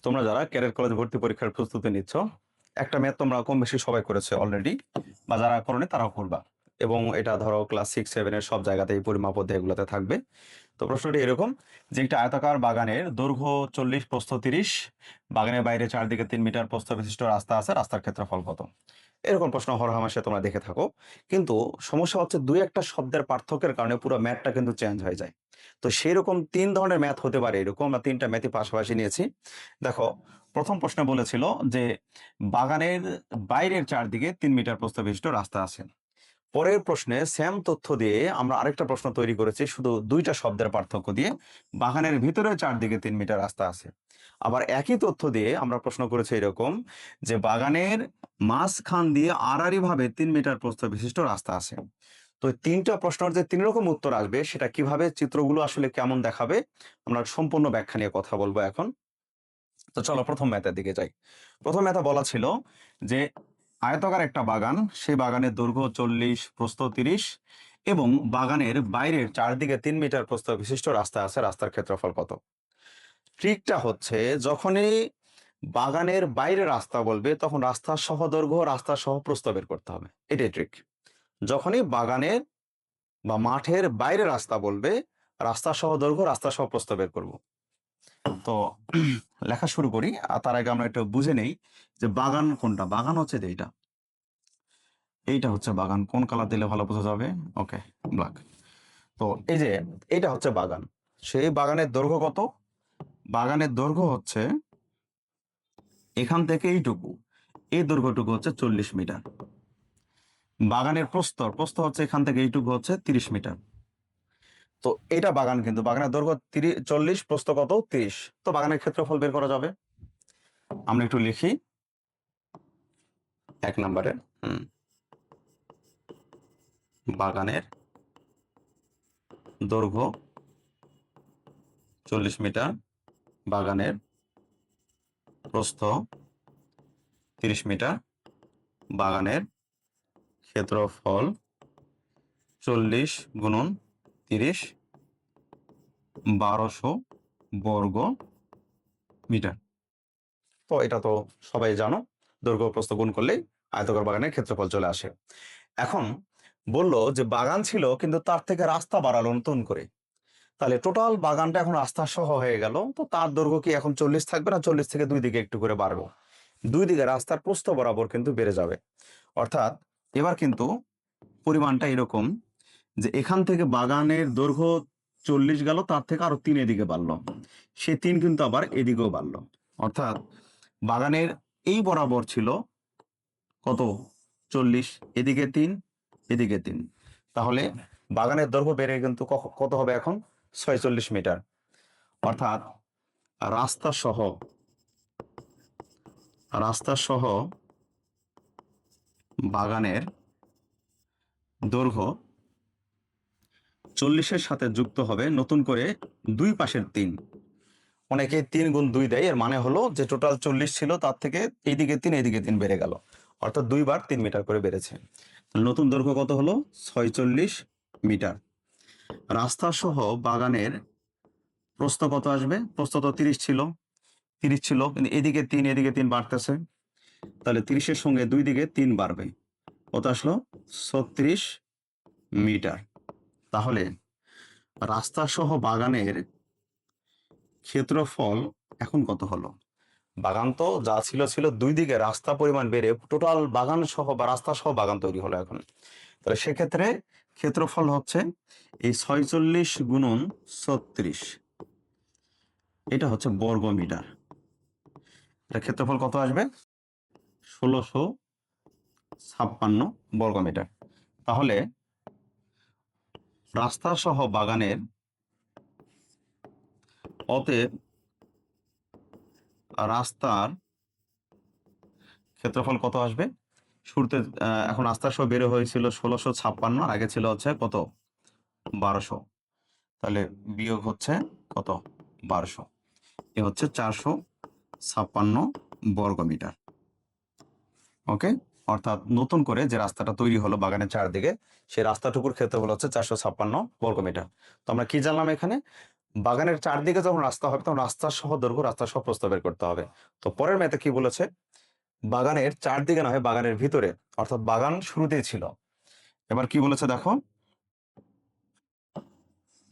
তোমরা যারা cadet college ভর্তি পরীক্ষার প্রস্তুতি নিচ্ছ, একটা ম্যাথ তোমরা কম বেশি সবাই করেছে অলরেডি, বা যারা করোনি তারাও করবা। এবং এটা ধরো ক্লাস 6-7 সব জায়গাতেই পরিমাপ অধ্যায় এগুলোতে থাকবে। তো প্রশ্নটি এরকম যে একটা আয়তাকার বাগানের দৈর্ঘ্য 40, প্রস্থ 30, বাগানের বাইরে চারদিকে 3 মিটার প্রস্থ বিশিষ্ট রাস্তা আছে, রাস্তার ক্ষেত্রফল কত? এরকম প্রশ্ন হরহামেশা তোমরা দেখে থাকো। কিন্তু সমস্যা হচ্ছে দুই একটা শব্দের পার্থক্যের কারণে পুরো ম্যাথটা কিন্তু চেঞ্জ হয়ে যায়। তো সেইরকম 3 ধরনের ম্যাথ হতে পারে এরকম। আমরা 3টা ম্যাথই পাশাপাশি নিয়েছি। দেখো, প্রথম প্রশ্নে বলেছিল যে বাগানের বাইরের চারদিকে 3 মিটার প্রস্থ বিশিষ্ট রাস্তা আছে। পরের প্রশ্নে সেম তথ্য দিয়ে আমরা আরেকটা প্রশ্ন তৈরি করেছি, শুধু দুইটা শব্দের পার্থক্য দিয়ে, বাগানের ভিতরে চারদিকে 3 মিটার রাস্তা আছে। আবার একই তথ্য দিয়ে আমরা প্রশ্ন করেছি এরকম যে বাগানের মাঝখান দিয়ে আড়াআড়ি ভাবে 3 মিটার প্রস্থ বিশিষ্ট রাস্তা আছে। তো এই 3টা প্রশ্নের যে 3 রকম উত্তর আসবে, সেটা কিভাবে, চিত্রগুলো আসলে কেমন দেখাবে, আমরা সম্পূর্ণ ব্যাখ্যা নিয়ে কথা বলবো এখন। তো চলো প্রথম ম্যাথের দিকে যাই। প্রথম ম্যাথে বলা ছিল যে আয়তাকার একটা বাগান, সেই বাগানের দৈর্ঘ্য 40, প্রস্থ 30, এবং বাগানের বাইরের চারদিকে 3 মিটার প্রস্থ বিশিষ্ট রাস্তা আছে, রাস্তার ক্ষেত্রফল কত? ট্রিকটা হচ্ছে যখনই বাগানের বাইরে রাস্তা বলবে তখন রাস্তা সহ দৈর্ঘ্য, রাস্তা সহ প্রস্থ বের করতে হবে, এটাই ট্রিক। যখনই বাগানের বা মাঠের বাইরে রাস্তা বলবে, রাস্তা সহ দৈর্ঘ্য, রাস্তা সহ প্রস্থ বের করব। তো লেখা শুরু করি। আর তার আগে আমরা একটু বুঝে নেই যে বাগান কোনটা। বাগান হচ্ছে যে এইটা হচ্ছে বাগান। কোন কালার দিলে ভালো বোঝা যাবে? ওকে, ব্ল্যাক। তো এই যে এইটা হচ্ছে বাগান। সেই বাগানের দৈর্ঘ্য কত? বাগানের দৈর্ঘ্য হচ্ছে এখান থেকে এইটুকু, এই দৈর্ঘ্যটুকু হচ্ছে 40 মিটার। বাগানের প্রস্থ প্রস্থ হচ্ছে এখান থেকে এইটুকু হচ্ছে 30 মিটার। তো এটা বাগান, কিন্তু বাগানের দৈর্ঘ্য 40, প্রস্থ কত? 30। তো বাগানের ক্ষেত্রফল বের করা যাবে। আমরা একটু লিখি 1 নম্বরে। বাগানের দৈর্ঘ্য 40 মিটার, বাগানের প্রস্থ 30 মিটার, বাগানের ক্ষেত্রফল 40 গুণন 30, 1200 বর্গ মিটার। তো এটা তো সবাই জানো, দৈর্ঘ্য প্রস্থ গুণ করলেই আয়তকার বাগানের ক্ষেত্রফল চলে আসে। এখন বললো যে বাগান ছিল কিন্তু তার থেকে রাস্তা বাড়ালো নতুন করে, তাহলে টোটাল বাগানটা এখন রাস্তা সহ হয়ে গেল। তো তার দৈর্ঘ্য কি এখন 40 থাকবে, না 40 থেকে দুই দিকে একটু করে বাড়বো? দুই দিকে রাস্তার প্রস্থ বরাবর কিন্তু বেড়ে যাবে। অর্থাৎ এবার কিন্তু পরিমাণটা এরকম যে এখান থেকে বাগানের দৈর্ঘ্য 40 গেল, তার থেকে আরো 3 এদিকে বাড়লো, সে 3 কিন্তু আবার এদিকেও বাড়লো। অর্থাৎ বাগানের এই বরাবর ছিল কত? 40, এদিকে 3, এদিকে 3। তাহলে বাগানের দৈর্ঘ্য বেড়ে কিন্তু কত হবে এখন? 46 মিটার। অর্থাৎ রাস্তা সহ রাস্তা সহ বাগানের দৈর্ঘ্য 40-এর সাথে যুক্ত হবে নতুন করে দুই পাশের 3। অনেকে 3 গুণ 2 দেয়, এর মানে হলো যে টোটাল 40 ছিল, তার থেকে এইদিকে 3, এইদিকে 3 বেড়ে গেল, অর্থাৎ 2 বার 3 মিটার করে বেড়েছে। নতুন দৈর্ঘ্য কত হলো? 46 মিটার। রাস্তা সহ বাগানের প্রস্থ কত আসবে? প্রস্থ তো 30 ছিল, 30 ছিল, কিন্তু এদিকে 3, এদিকে 3 বাড়তেছে, তাহলে 30-এর সঙ্গে দুই দিকে 3 বাড়বে। কত আসলো? 36 মিটার। তাহলে রাস্তা সহ বাগানের ক্ষেত্রফল এখন কত হলো? বাগান তো যা ছিল ছিল, দুই দিকে রাস্তা পরিমাণ বেড়ে টোটাল বাগান সহ বা রাস্তা সহ বাগান তৈরি হলো এখন। তাহলে সেক্ষেত্রে ক্ষেত্রফল হচ্ছে এই 46 গুণন 36, এটা হচ্ছে বর্গ মিটার। এটা ক্ষেত্রফল কত আসবে? 1656 বর্গ মিটার। তাহলে রাস্তা সহ বাগানের অতএব রাস্তার ক্ষেত্রফল কত আসবে? শুরুতে এখন রাস্তা সহ বের হয়েছিল 1656, আর আগে ছিল হচ্ছে কত? 1200। তাহলে বিয়োগ হচ্ছে কত? 1200। এ হচ্ছে 456 বর্গ মিটার। ওকে, অর্থাৎ নতুন করে যে রাস্তাটা তৈরি হলো বাগানের চারদিকে, সেই রাস্তাটুকুর ক্ষেত্রফল হচ্ছে 456 বর্গ মিটার। তো আমরা কি জানলাম এখানে? বাগানের চারদিকে যখন রাস্তা হবে তখন রাস্তা সহ দৈর্ঘ্য, রাস্তা সহ প্রস্থ বের করতে হবে। তো পরের ম্যাথে কি বলেছে, বাগানের চারদিকে না হয় বাগানের ভিতরে, অর্থাৎ বাগান শুরুতেই ছিল। এবার কি বলেছে দেখো,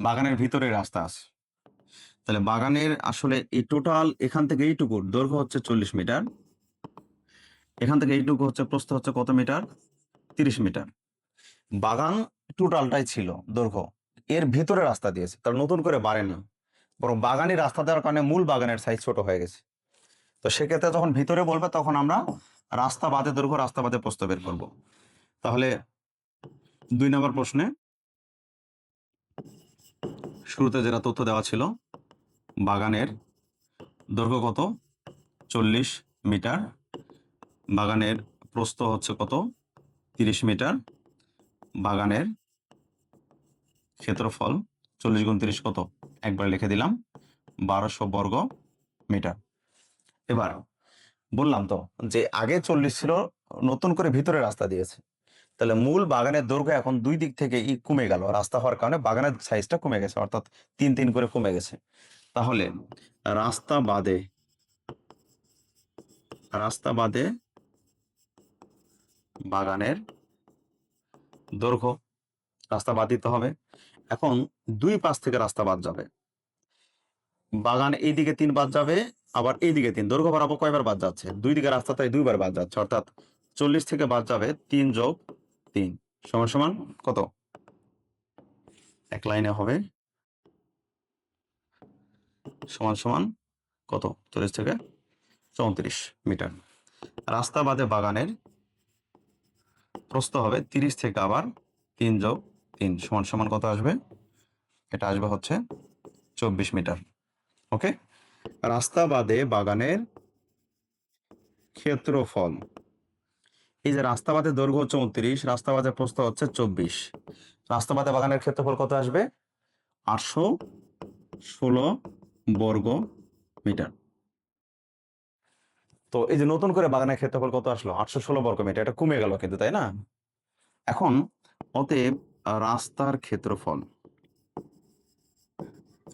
বাগানের ভিতরে রাস্তা আছে। তাহলে বাগানের আসলে এই টোটাল এখান থেকে এইটুকুর দৈর্ঘ্য হচ্ছে 40 মিটার, এখান থেকে এইটুকু হচ্ছে প্রস্থ হচ্ছে কত মিটার, 30 মিটার। বাগান টোটালটাই ছিল দৈর্ঘ্য, এর ভিতরে রাস্তা দিয়েছে, তার নতুন করে বাড়েনি, বরং বাগানে রাস্তা দেওয়ার কারণে মূল বাগানের সাইজ ছোট হয়ে গেছে। তো সেক্ষেত্রে যখন ভিতরে বলবে তখন আমরা রাস্তা বাদে দৈর্ঘ্য, রাস্তা বাদে প্রস্থ বের করব। তাহলে 2 নম্বর প্রশ্নে শুরুতে যেটা তথ্য দেওয়া ছিল, বাগানের দৈর্ঘ্য কত, 40 মিটার, বাগানের প্রস্থ হচ্ছে কত, 30 মিটার, বাগানের ক্ষেত্রফল 40 গুণ 30 কত, একবার লিখে দিলাম 1200 বর্গ মিটার। এবার বললাম তো যে আগে 40 ছিল, নতুন করে ভিতরে রাস্তা দিয়েছে, তাহলে মূল বাগানের দৈর্ঘ্য এখন দুই দিক থেকে কমে গেল, রাস্তা হওয়ার কারণে বাগানের সাইজটা কমে গেছে, অর্থাৎ 3 করে কমে গেছে। তাহলে রাস্তা বাদে, রাস্তা বাদে বাগানের দৈর্ঘ্য, রাস্তা বাদ দিতে হবে। এখন দুই পাশ থেকে রাস্তা বাদ যাবে, বাগান এইদিকে 3 বাদ যাবে, আবার এইদিকে 3, দৈর্ঘ্য বরাবর কয়বার বাদ যাচ্ছে, দুই দিকে রাস্তা তাই 2বার বাদ যাচ্ছে, অর্থাৎ 40 থেকে বাদ যাবে 3 যোগ 3 সমান সমান কত, এক লাইনে হবে সমান সমান কত, 40 থেকে 34 মিটার। রাস্তা বাদে বাগানের প্রস্থ হবে 30 থেকে আবার 3 যোগ 3 সমান সমান কত আসবে, এটা আসবে হচ্ছে 24 মিটার। ওকে, রাস্তা বাদে বাগানের ক্ষেত্রফল, এই যে রাস্তা বাদে দৈর্ঘ্য 34, রাস্তা বাদে প্রস্থ হচ্ছে 24, রাস্তা বাদে বাগানের ক্ষেত্রফল কত আসবে, 816 বর্গ মিটার। তো এই যে নতুন করে বাগানের ক্ষেত্রফল কত আসলো, 816 বর্গ মিটার, এটা কমে গেল কিন্তু, তাই না? এখন অতএব রাস্তার ক্ষেত্রফল,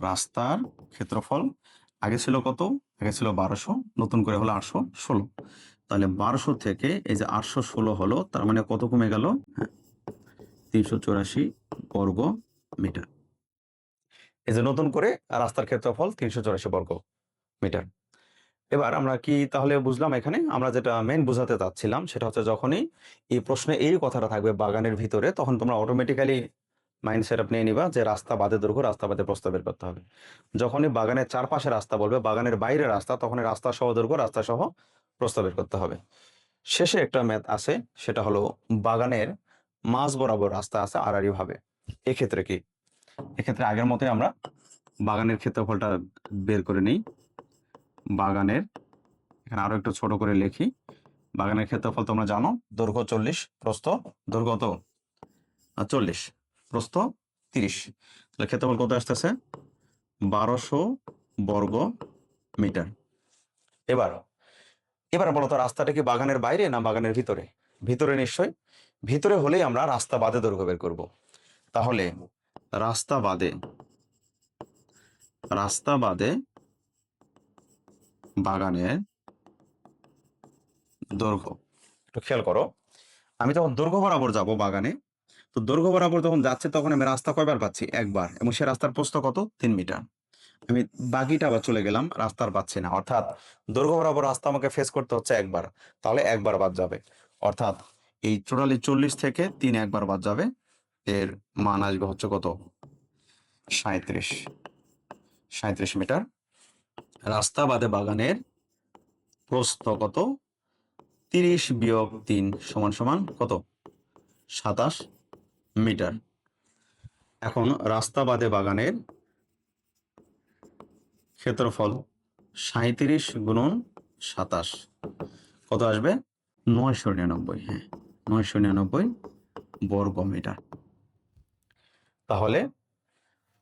রাস্তার ক্ষেত্রফল আগে ছিল কত, আগে ছিল 1200, নতুন করে হলো 816, তাহলে 1200 থেকে এই যে 816 হলো, তার মানে কত কমে গেল, 384 বর্গ মিটার। এই যে নতুন করে রাস্তার ক্ষেত্রফল 384 বর্গ মিটার। এবার আমরা কি তাহলে বুঝলাম, এখানে আমরা যেটা মেইন বোঝাতে চাচ্ছিলাম সেটা হচ্ছে, যখনই এই প্রশ্নে এই কথাটা থাকবে বাগানের ভিতরে, তখন তোমরা অটোমেটিক্যালি মাইন্ড সেট আপ নিয়ে নিবা যে রাস্তা বাদে দৈর্ঘ্য, রাস্তা বাদে প্রস্থ বের করতে হবে। যখনই বাগানের চারপাশে রাস্তা বলবে, বাগানের বাইরে রাস্তা, তখন রাস্তা সহ দৈর্ঘ্য, রাস্তা সহ প্রস্থ বের করতে হবে। শেষে একটা ম্যাথ আছে, সেটা হলো বাগানের মাঝ বরাবর রাস্তা আছে আড়াআড়ি ভাবে। এক্ষেত্রে কি, এক্ষেত্রে আগের মতোই আমরা বাগানের ক্ষেত্রফলটা বের করে নিই। বাগানের, এখানে আরো একটু ছোট করে লিখি, বাগানের ক্ষেত্রফল তোমরা জানো, দৈর্ঘ্য 40, প্রস্থ, দৈর্ঘ্য কত 40, প্রস্থ 30, তাহলে ক্ষেত্রফল কত আসতেছে, 1200 বর্গ মিটার। এবার এবার বলো তো, রাস্তাটা কি বাগানের বাইরে না বাগানের ভিতরে? ভিতরে নিশ্চয়, ভিতরে হলেই আমরা রাস্তা বাদে দৈর্ঘ্য বের করব। তাহলে রাস্তা বাদে, রাস্তা বাদে বাগানের দৈর্ঘ্য, একটু খেয়াল করো, আমি যখন দৈর্ঘ্য বরাবর যাব বাগানে, তো দৈর্ঘ্য বরাবর যখন যাচ্ছে তখন আমি রাস্তা কয়বার পাচ্ছি, একবার, এবং সে রাস্তার প্রস্থ কত, 3 মিটার। আমি বাকিটা আবার চলে গেলাম, রাস্তার পাচ্ছি না, অর্থাৎ দৈর্ঘ্য বরাবর রাস্তা আমাকে ফেস করতে হচ্ছে একবার, তাহলে একবার বাদ যাবে, অর্থাৎ এই টোটালি 40 থেকে 3 একবার বাদ যাবে, এর মান আসবে হচ্ছে কত, 37, 37 মিটার। রাস্তা বাদে বাগানের প্রস্থ কত, 30 বিয়োগ 3 সমান সমান কত, 27 মিটার। এখন রাস্তা বাদে বাগানের ক্ষেত্রফল 37 গুণন 27 কত আসবে, 999, হ্যাঁ 999 বর্গ মিটার। তাহলে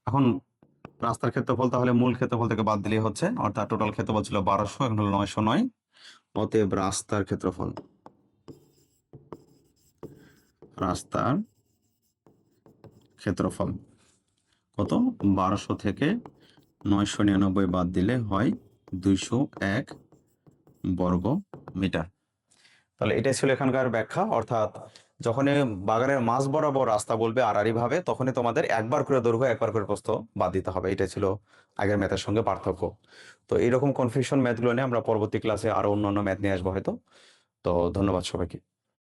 এখন রাস্তার ক্ষেত্রফল তাহলে মূল ক্ষেত্রফল থেকে বাদ দিলেই হচ্ছে, অর্থাৎ টোটাল ক্ষেত্রফল ছিল 1200, এখন হলো 909, অতএব রাস্তার ক্ষেত্রফল, রাস্তার ক্ষেত্রফল কত, 1200 থেকে 999 বাদ দিলে হয় 201 বর্গ মিটার। তাহলে এটাই ছিল এখানকার ব্যাখ্যা, অর্থাৎ যখনই বাগানের মাঝ বরাবর রাস্তা বলবে আড়াআড়ি ভাবে, তখনই তোমাদের একবার করে দৈর্ঘ্য একবার করে প্রস্থ বাদ দিতে হবে। এটাই ছিল আগের ম্যাথের সঙ্গে পার্থক্য। তো এইরকম কনফিউশন ম্যাথগুলো নিয়ে আমরা পরবর্তী ক্লাসে আরো অন্যান্য ম্যাথ নিয়ে আসবো হয়তো। তো ধন্যবাদ সবাইকে।